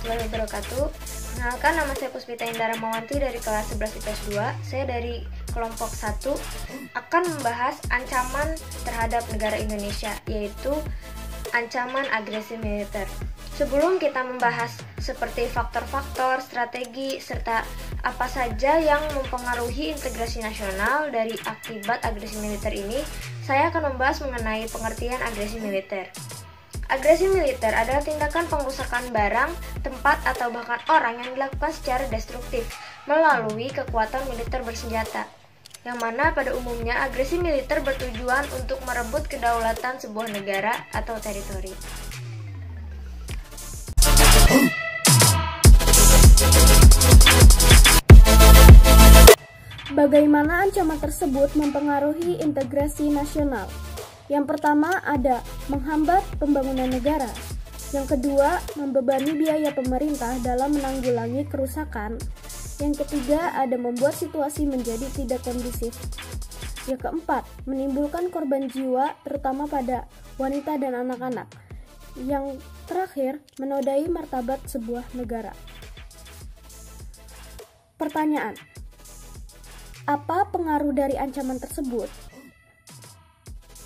warahmatullahi wabarakatuh. Perkenalkan, nama saya Puspita Indara Mawanti dari kelas 11 IPS 2. Saya dari kelompok 1 akan membahas ancaman terhadap negara Indonesia, yaitu ancaman agresi militer. Sebelum kita membahas seperti faktor-faktor, strategi, serta apa saja yang mempengaruhi integrasi nasional dari akibat agresi militer ini, saya akan membahas mengenai pengertian agresi militer. Agresi militer adalah tindakan pengrusakan barang, tempat, atau bahkan orang yang dilakukan secara destruktif melalui kekuatan militer bersenjata, yang mana pada umumnya agresi militer bertujuan untuk merebut kedaulatan sebuah negara atau teritori. Bagaimana ancaman tersebut mempengaruhi integrasi nasional? Yang pertama ada menghambat pembangunan negara. Yang kedua, membebani biaya pemerintah dalam menanggulangi kerusakan. Yang ketiga, ada membuat situasi menjadi tidak kondusif. Yang keempat, menimbulkan korban jiwa terutama pada wanita dan anak-anak. Yang terakhir, menodai martabat sebuah negara. Pertanyaan: apa pengaruh dari ancaman tersebut?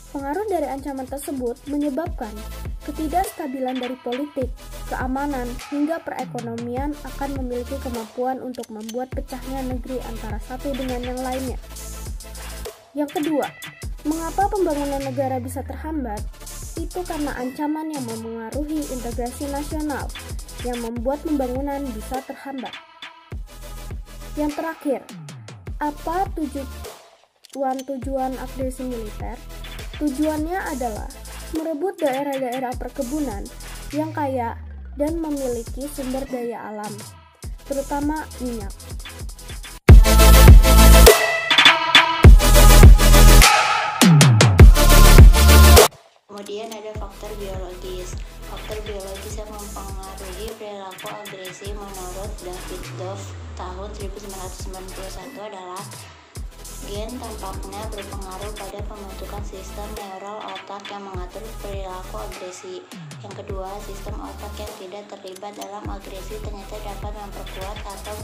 Pengaruh dari ancaman tersebut menyebabkan ketidakstabilan dari politik, keamanan, hingga perekonomian akan memiliki kemampuan untuk membuat pecahnya negeri antara satu dengan yang lainnya. Yang kedua, mengapa pembangunan negara bisa terhambat? Itu karena ancaman yang memengaruhi integrasi nasional yang membuat pembangunan bisa terhambat. Yang terakhir, apa tujuan agresi militer? Tujuannya adalah merebut daerah-daerah perkebunan yang kaya dan memiliki sumber daya alam, terutama minyak. Kemudian ada faktor biologis. Faktor biologis yang mempengaruhi perilaku agresi menurut Davidoff tahun 1991 adalah gen tampaknya berpengaruh pada pembentukan sistem neural otak yang mengatur perilaku agresi. Yang kedua, sistem otak yang tidak terlibat dalam agresi ternyata dapat memperkuat atau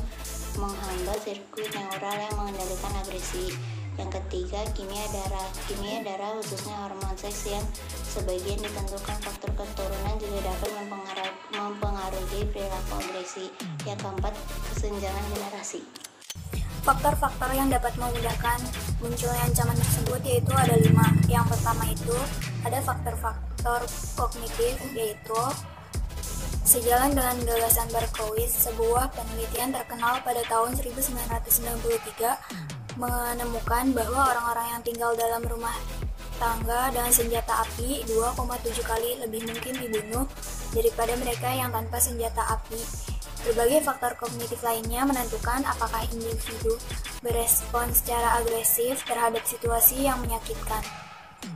menghambat sirkuit neural yang mengendalikan agresi. Yang ketiga, kimia darah khususnya hormon seks yang sebagian ditentukan faktor keturunan juga dapat mempengaruhi perilaku agresi. Yang keempat, kesenjangan generasi. Faktor-faktor yang dapat memudahkan munculnya ancaman tersebut yaitu ada 5. Yang pertama itu ada faktor-faktor kognitif, yaitu sejalan dengan gagasan Berkowitz, sebuah penelitian terkenal pada tahun 1993 menemukan bahwa orang-orang yang tinggal dalam rumah tangga dengan senjata api 2,7 kali lebih mungkin dibunuh daripada mereka yang tanpa senjata api. Berbagai faktor kognitif lainnya menentukan apakah individu berespon secara agresif terhadap situasi yang menyakitkan.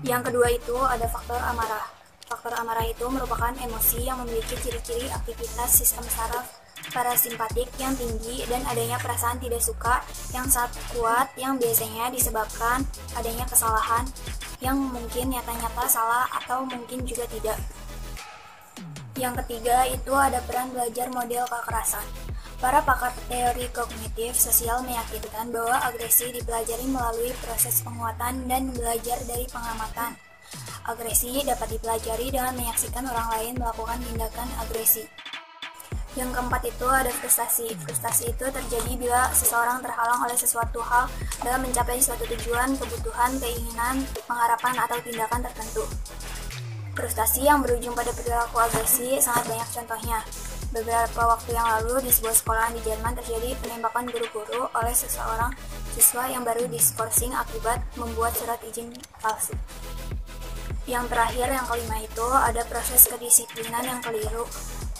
Yang kedua itu ada faktor amarah. Faktor amarah itu merupakan emosi yang memiliki ciri-ciri aktivitas sistem saraf parasimpatik yang tinggi dan adanya perasaan tidak suka yang sangat kuat yang biasanya disebabkan adanya kesalahan yang mungkin nyata-nyata salah atau mungkin juga tidak. Yang ketiga itu ada peran belajar model kekerasan. Para pakar teori kognitif sosial meyakinkan bahwa agresi dipelajari melalui proses penguatan dan belajar dari pengamatan. Agresi dapat dipelajari dengan menyaksikan orang lain melakukan tindakan agresi. Yang keempat itu ada frustasi. Frustasi itu terjadi bila seseorang terhalang oleh sesuatu hal dalam mencapai suatu tujuan, kebutuhan, keinginan, pengharapan, atau tindakan tertentu. Frustasi yang berujung pada perilaku agresi sangat banyak contohnya. Beberapa waktu yang lalu di sebuah sekolahan di Jerman terjadi penembakan guru-guru oleh seseorang siswa yang baru diskorsing akibat membuat surat izin palsu. Yang terakhir, yang kelima itu ada proses kedisiplinan yang keliru,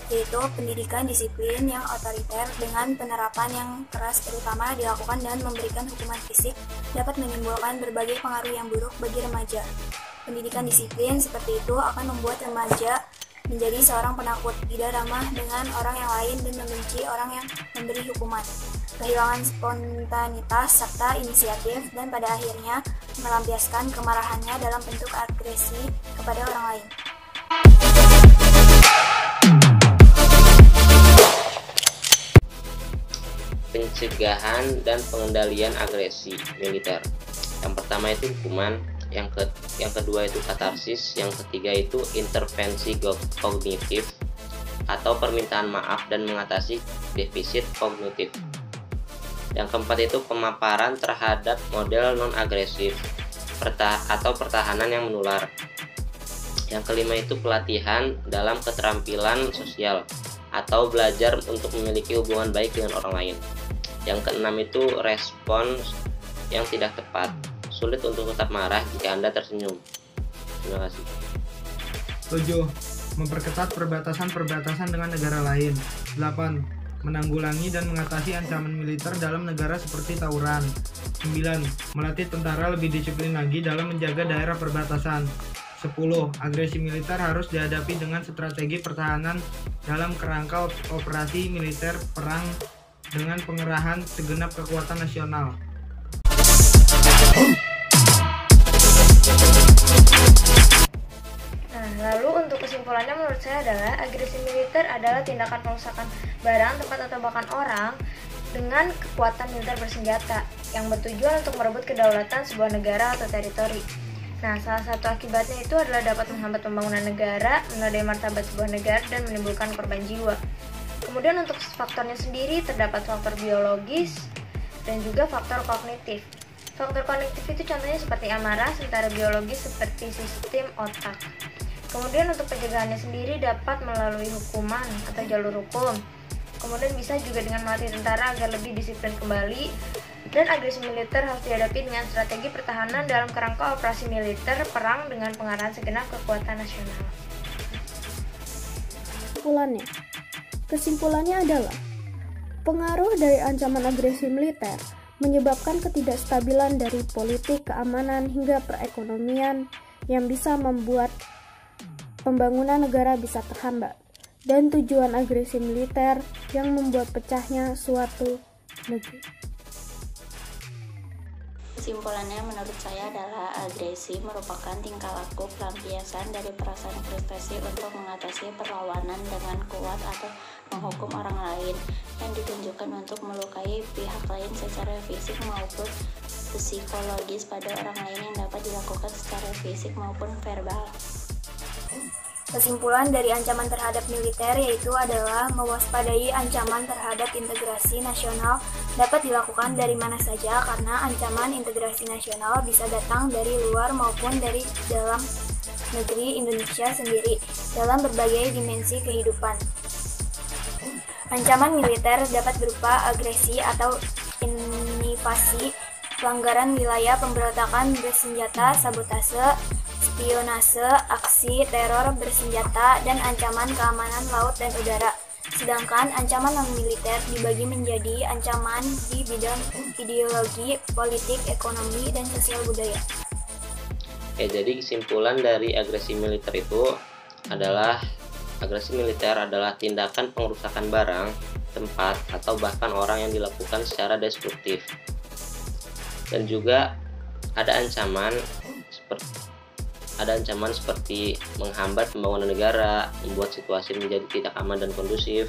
yaitu pendidikan disiplin yang otoriter dengan penerapan yang keras terutama dilakukan dan memberikan hukuman fisik dapat menimbulkan berbagai pengaruh yang buruk bagi remaja. Pendidikan disiplin seperti itu akan membuat remaja menjadi seorang penakut, tidak ramah dengan orang yang lain dan membenci orang yang memberi hukuman, kehilangan spontanitas serta inisiatif, dan pada akhirnya melampiaskan kemarahannya dalam bentuk agresi kepada orang lain. pencegahan dan pengendalian agresi militer. Yang pertama itu hukuman, yang kedua itu katarsis, yang ketiga itu intervensi kognitif atau permintaan maaf dan mengatasi defisit kognitif. Yang keempat itu pemaparan terhadap model non-agresif atau pertahanan yang menular. Yang kelima itu pelatihan dalam keterampilan sosial atau belajar untuk memiliki hubungan baik dengan orang lain. Yang keenam itu respons yang tidak tepat, sulit untuk tetap marah jika Anda tersenyum. Terima kasih. 7. Memperketat perbatasan dengan negara lain. 8. Menanggulangi dan mengatasi ancaman militer dalam negara seperti tawuran. 9. Melatih tentara lebih disiplin lagi dalam menjaga daerah perbatasan. 10. Agresi militer harus dihadapi dengan strategi pertahanan dalam kerangka operasi militer perang dengan pengerahan segenap kekuatan nasional. Lalu untuk kesimpulannya menurut saya adalah agresi militer adalah tindakan perusakan barang, tempat atau bahkan orang dengan kekuatan militer bersenjata yang bertujuan untuk merebut kedaulatan sebuah negara atau teritori. Nah, salah satu akibatnya itu adalah dapat menghambat pembangunan negara, menodai martabat sebuah negara, dan menimbulkan korban jiwa. Kemudian untuk faktornya sendiri terdapat faktor biologis dan juga faktor kognitif. Faktor kognitif itu contohnya seperti amarah, sementara biologis seperti sistem otak. Kemudian untuk pencegahannya sendiri dapat melalui hukuman atau jalur hukum. Kemudian bisa juga dengan melatih tentara agar lebih disiplin kembali. Dan agresi militer harus dihadapi dengan strategi pertahanan dalam kerangka operasi militer perang dengan pengarahan segenap kekuatan nasional. Kesimpulannya adalah pengaruh dari ancaman agresi militer menyebabkan ketidakstabilan dari politik, keamanan, hingga perekonomian yang bisa membuat pembangunan negara bisa terhambat, dan tujuan agresi militer yang membuat pecahnya suatu negeri. Kesimpulannya menurut saya adalah agresi merupakan tingkah laku pelampiasan dari perasaan frustasi untuk mengatasi perlawanan dengan kuat atau menghukum orang lain yang ditunjukkan untuk melukai pihak lain secara fisik maupun psikologis pada orang lain yang dapat dilakukan secara fisik maupun verbal. Kesimpulan dari ancaman terhadap militer yaitu adalah mewaspadai ancaman terhadap integrasi nasional dapat dilakukan dari mana saja karena ancaman integrasi nasional bisa datang dari luar maupun dari dalam negeri Indonesia sendiri dalam berbagai dimensi kehidupan. Ancaman militer dapat berupa agresi atau invasi, pelanggaran wilayah, pemberontakan bersenjata, sabotase, spionase, aksi teror bersenjata, dan ancaman keamanan laut dan udara. Sedangkan ancaman non-militer dibagi menjadi ancaman di bidang ideologi, politik, ekonomi, dan sosial budaya. Jadi kesimpulan dari agresi militer itu adalah agresi militer adalah tindakan pengerusakan barang, tempat, atau bahkan orang yang dilakukan secara destruktif. Dan juga ada ancaman seperti menghambat pembangunan negara, membuat situasi menjadi tidak aman dan kondusif.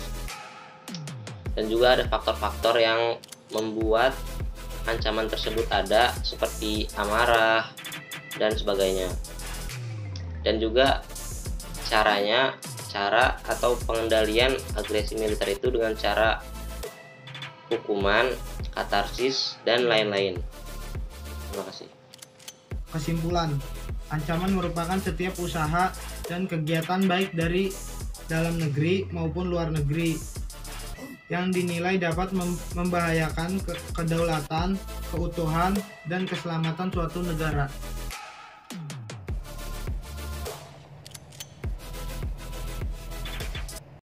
Dan juga ada faktor-faktor yang membuat ancaman tersebut ada seperti amarah dan sebagainya. Dan juga cara atau pengendalian agresi militer itu dengan cara hukuman, katarsis, dan lain-lain. Terima kasih. Kesimpulan, ancaman merupakan setiap usaha dan kegiatan baik dari dalam negeri maupun luar negeri yang dinilai dapat membahayakan kedaulatan, keutuhan, dan keselamatan suatu negara.